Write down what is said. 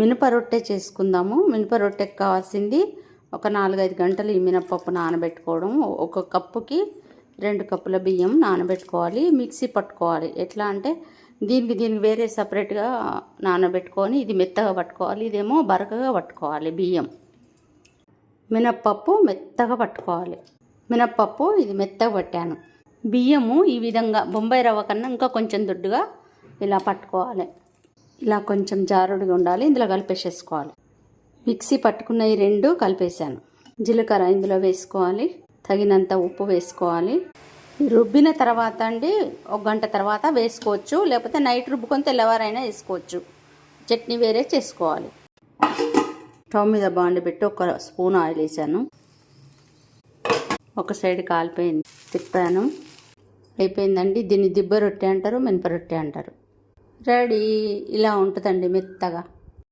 మినప రొట్టె చేసుకుందాము. మినప రొట్టెకి కావాల్సింది ఒక 4-5 గంటలు ఈ మినపప్పు నానబెట్టుకోవడం. ఒక కప్పుకి 2 కప్పుల బియ్యం నానబెట్టుకోవాలి. మిక్సీ పట్టుకోవాలి. ఎట్లా అంటే దీనికి వేరే సపరేట్గా నానబెట్టుకొని ఇది మెత్తగా పట్టుకోవాలి. ఇదేమో బరకగా పట్టుకోవాలి. బియ్యం మినప్పప్పు మెత్తగా పట్టుకోవాలి. మినప్పప్పు ఇది మెత్తగా పట్టాను. బియ్యము ఈ విధంగా బొంబాయి రవ్వ కన్నా ఇంకా కొంచెం దొడ్డుగా ఇలా పట్టుకోవాలి. ఇలా కొంచెం జారుడుగా ఉండాలి. ఇందులో కలిపేసేసుకోవాలి. మిక్సీ పట్టుకున్న ఈ 2 కలిపేసాను. జీలకర్ర ఇందులో వేసుకోవాలి. తగినంత ఉప్పు వేసుకోవాలి. రుబ్బిన తర్వాత అండి 1 గంట తర్వాత వేసుకోవచ్చు. లేకపోతే నైట్ రుబ్బుకొని తెల్లవారైనా వేసుకోవచ్చు. చట్నీ వేరే చేసుకోవాలి. స్టవ్ మీద బాండి పెట్టి 1 స్పూన్ ఆయిల్ వేసాను. ఒక సైడ్ కాలిపోయింది. తిప్పాను. అయిపోయిందండి. దీన్ని దిబ్బ రొట్టె అంటారు, మినప రొట్టె అంటారు. రెడీ. ఇలా ఉంటుందండి మెత్తగా.